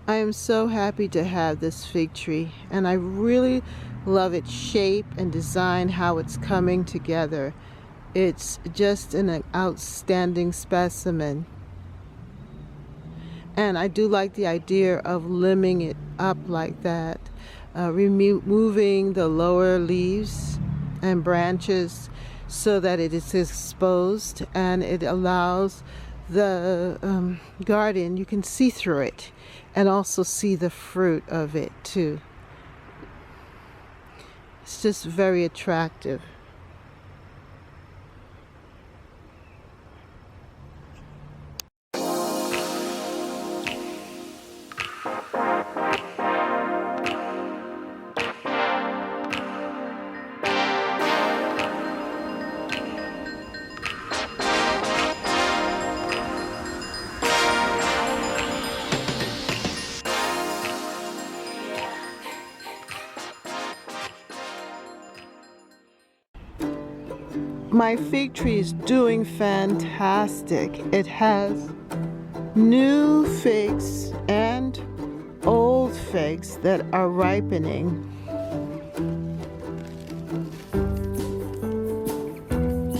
I am so happy to have this fig tree, and I really love its shape and design, how it's coming together. It's just an outstanding specimen. And I do like the idea of limbing it up like that, removing the lower leaves and branches so that it is exposed, and it allows the garden, you can see through it and also see the fruit of it too. It's just very attractive. My fig tree is doing fantastic. It has new figs and old figs that are ripening.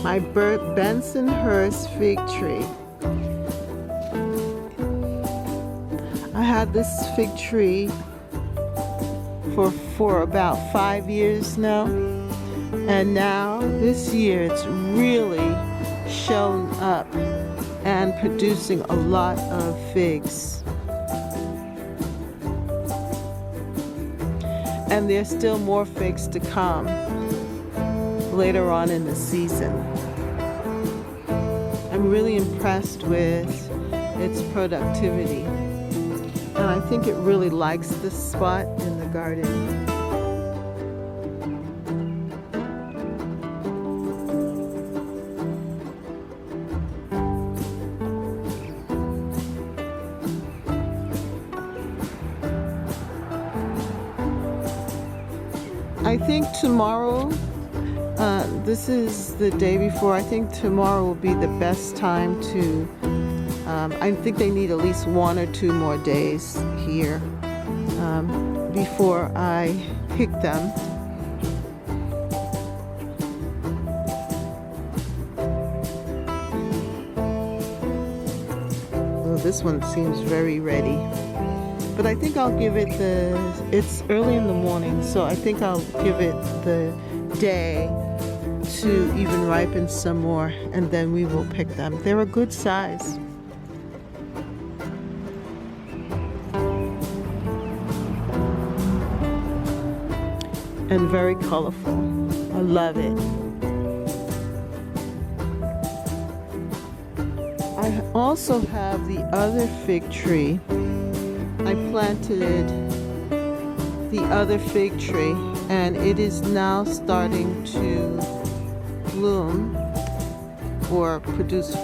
My Bensonhurst fig tree. I had this fig tree for about 5 years now. And now, this year, it's really shown up and producing a lot of figs. And there's still more figs to come later on in the season. I'm really impressed with its productivity. And I think it really likes this spot in the garden. I think tomorrow, this is the day before, I think tomorrow will be the best time to, I think they need at least 1 or 2 more days here before I pick them. Well, this one seems very ready. But I think I'll give it it's early in the morning, so I think I'll give it the day to even ripen some more, and then we will pick them. They're a good size. And very colorful. I love it. I also have the other fig tree. I planted the other fig tree, and it is now starting to bloom or produce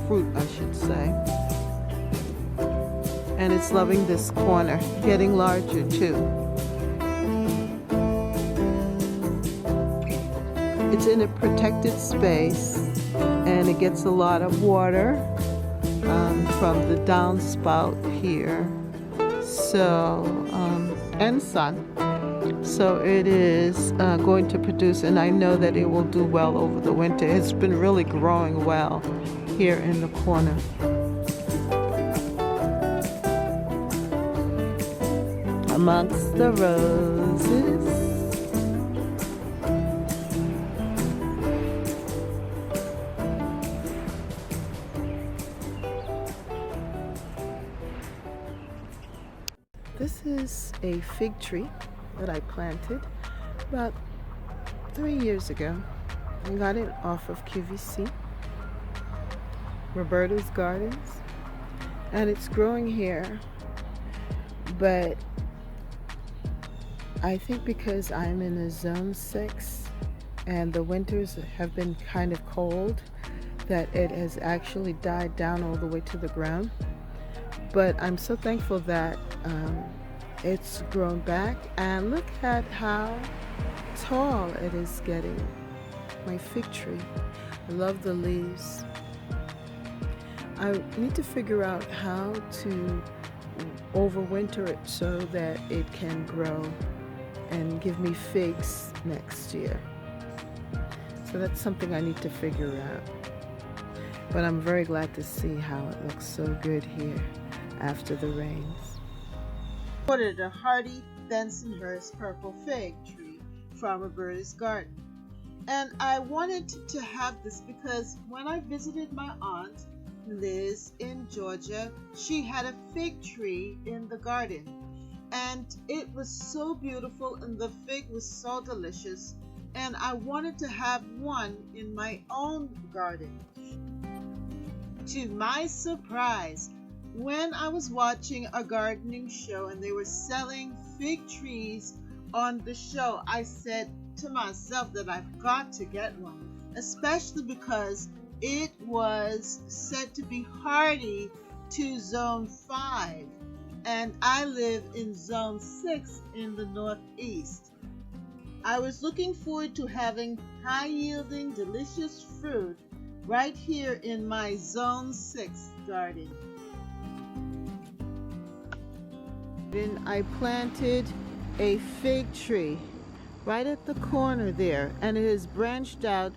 fruit, I should say. And it's loving this corner, getting larger too. It's in a protected space, and it gets a lot of water from the downspout here. So, and sun. So it is going to produce, and I know that it will do well over the winter. It's been really growing well here in the corner. Amongst the roses. This is a fig tree that I planted about 3 years ago. I got it off of QVC, Roberta's Gardens, and it's growing here. But I think because I'm in a zone 6 and the winters have been kind of cold, that it has actually died down all the way to the ground. But I'm so thankful that it's grown back, and look at how tall it is getting. My fig tree. I love the leaves. I need to figure out how to overwinter it so that it can grow and give me figs next year. So that's something I need to figure out. But I'm very glad to see how it looks so good here after the rains. I ordered a hardy Bensonhurst purple fig tree from Roberta's garden. And I wanted to have this because when I visited my aunt Liz in Georgia, she had a fig tree in the garden. And it was so beautiful and the fig was so delicious. And I wanted to have one in my own garden. To my surprise, when I was watching a gardening show and they were selling fig trees on the show, I said to myself that I've got to get one, especially because it was said to be hardy to zone 5 and I live in zone 6 in the Northeast. I was looking forward to having high-yielding, delicious fruit right here in my zone 6 garden. Then I planted a fig tree right at the corner there, and it has branched out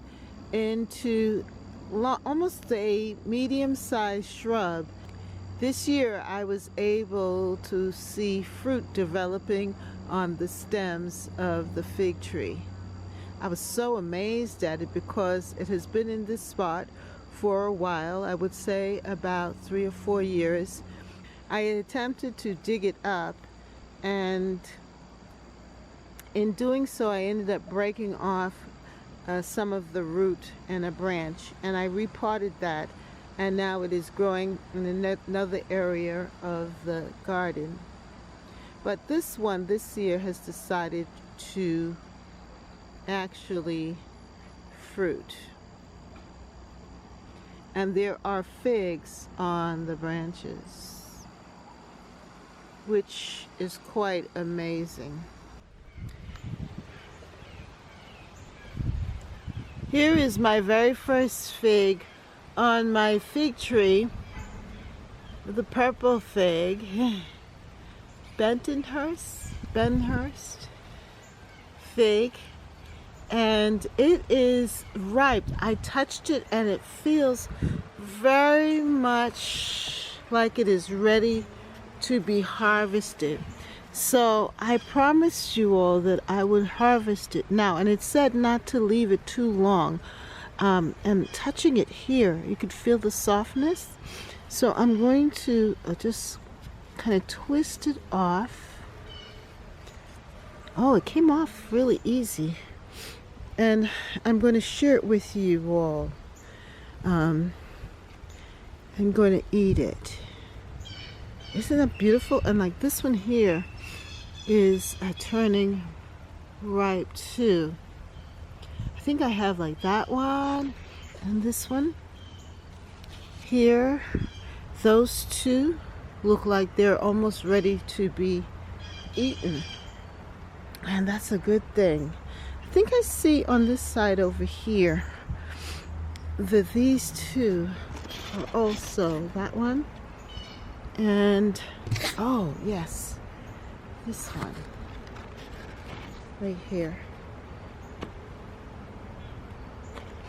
into almost a medium-sized shrub. This year I was able to see fruit developing on the stems of the fig tree. I was so amazed at it because it has been in this spot for a while, I would say about 3 or 4 years. I attempted to dig it up, and in doing so I ended up breaking off some of the root and a branch, and I repotted that, and now it is growing in another area of the garden. But this one this year has decided to actually fruit, and there are figs on the branches, which is quite amazing. Here is my very first fig on my fig tree, the purple fig, Bensonhurst fig, and it is ripe. I touched it and it feels very much like it is ready to be harvested. So I promised you all that I would harvest it now, and it said not to leave it too long. And touching it here, you could feel the softness. So I'm going to just kind of twist it off. Oh, it came off really easy. And I'm going to share it with you all. I'm going to eat it. Isn't that beautiful? And like this one here is turning ripe too. I think I have like that one and this one here. Those two look like they're almost ready to be eaten, and that's a good thing. I think I see on this side over here that these two are also, that one, and oh yes, this one right here,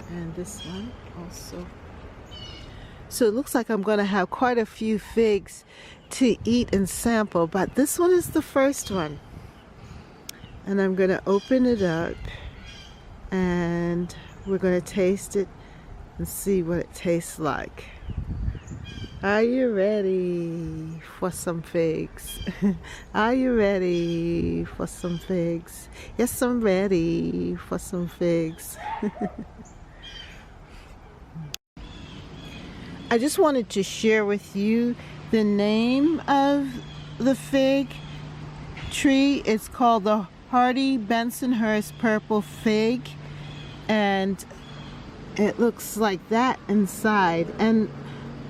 and this one also. So it looks like I'm going to have quite a few figs to eat and sample, but this one is the first one. And I'm going to open it up and we're going to taste it and see what it tastes like. Are you ready for some figs? Are you ready for some figs? Yes, I'm ready for some figs. I just wanted to share with you the name of the fig tree. It's called the hardy Bensonhurst purple fig, and it looks like that inside. And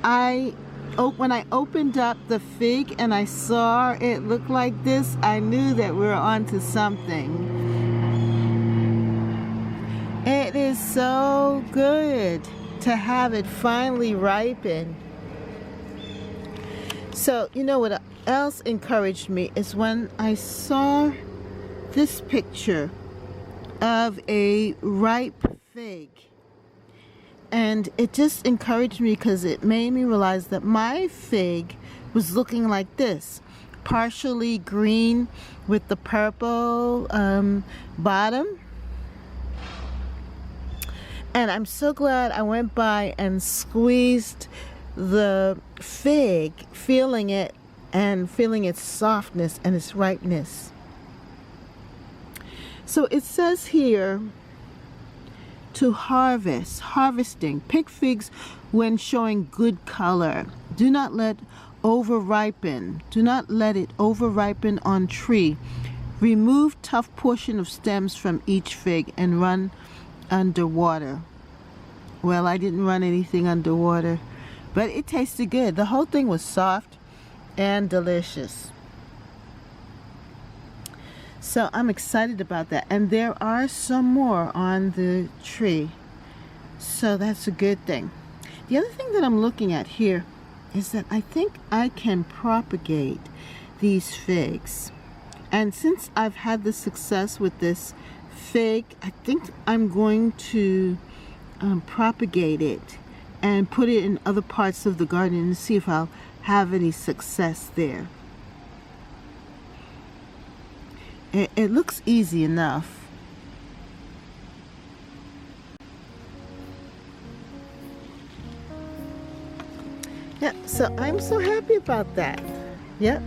when I opened up the fig and I saw it look like this, I knew that we were onto something. It is so good to have it finally ripen. So, you know what else encouraged me is when I saw this picture of a ripe fig. And it just encouraged me because it made me realize that my fig was looking like this. Partially green with the purple bottom. And I'm so glad I went by and squeezed the fig, feeling it and feeling its softness and its ripeness. So it says here to harvesting. Pick figs when showing good color. Do not let it over ripen on tree. Remove tough portion of stems from each fig and run underwater. Well, I didn't run anything underwater, but it tasted good. The whole thing was soft and delicious. So I'm excited about that. And there are some more on the tree. So that's a good thing. The other thing that I'm looking at here is that I think I can propagate these figs. And since I've had the success with this fig, I think I'm going to propagate it and put it in other parts of the garden and see if I'll have any success there. It looks easy enough. Yeah, so I'm so happy about that. Yep,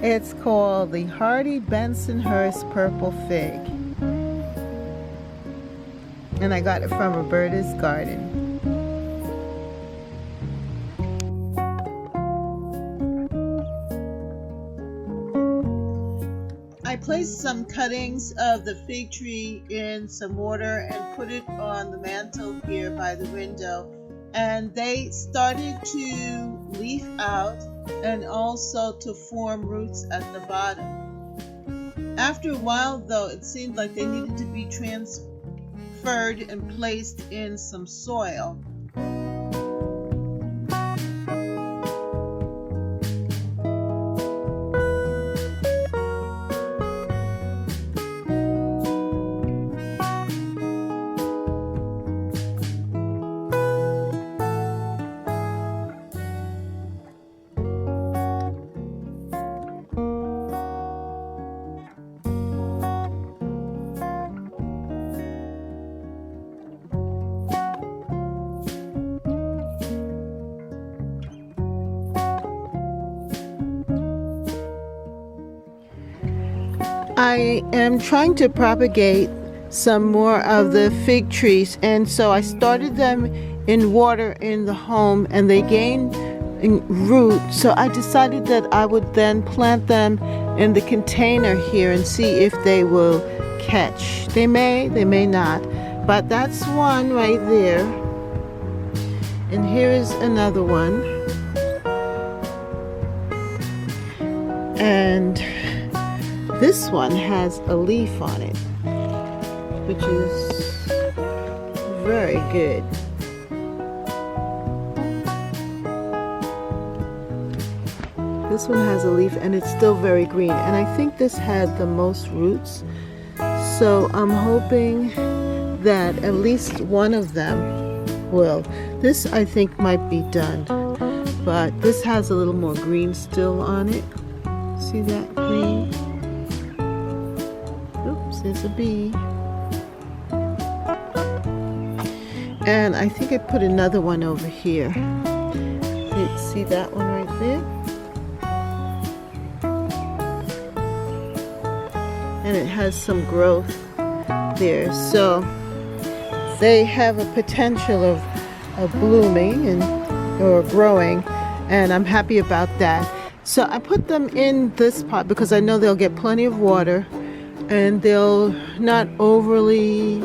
it's called the Hardy Bensonhurst Purple Fig. And I got it from Roberta's garden. I placed some cuttings of the fig tree in some water and put it on the mantle here by the window, and they started to leaf out and also to form roots at the bottom. After a while though, it seemed like they needed to be transferred and placed in some soil. I am trying to propagate some more of the fig trees, and so I started them in water in the home and they gained root, so I decided that I would then plant them in the container here and see if they will catch. They may not, but that's one right there, and here is another one, and this one has a leaf on it, which is very good. This one has a leaf and it's still very green, and I think this had the most roots, so I'm hoping that at least one of them will. This I think might be done, but this has a little more green still on it. See that green? Oops, there's a bee. And I think I put another one over here. You see that one right there? And it has some growth there. So they have a potential of blooming or growing, and I'm happy about that. So I put them in this pot because I know they'll get plenty of water and they'll not overly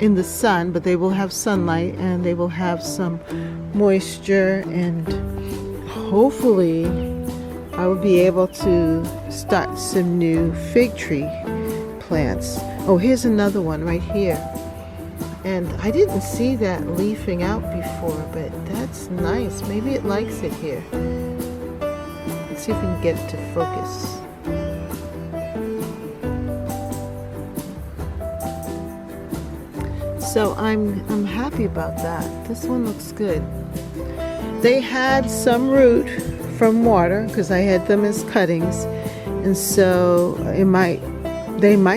in the sun, but they will have sunlight and they will have some moisture, and hopefully I will be able to start some new fig tree plants. Oh, here's another one right here. And I didn't see that leafing out before, but that's nice. Maybe it likes it here. Let's see if we can get it to focus. So I'm happy about that. This one looks good. They had some root from water because I had them as cuttings, and so they might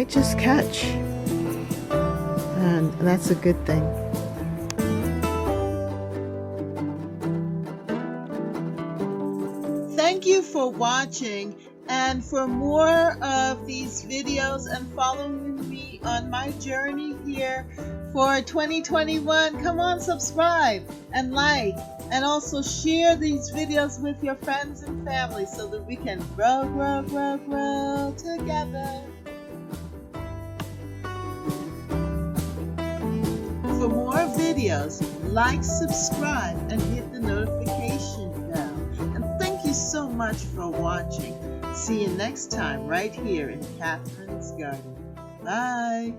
just catch, and that's a good thing. Thank you for watching, and for more of these videos and following me on my journey here for 2021, come on, subscribe and like, and also share these videos with your friends and family so that we can grow, grow, grow, grow together. For more videos, like, subscribe, and hit the notification bell. And thank you so much for watching. See you next time right here in Catherine's Garden. Bye.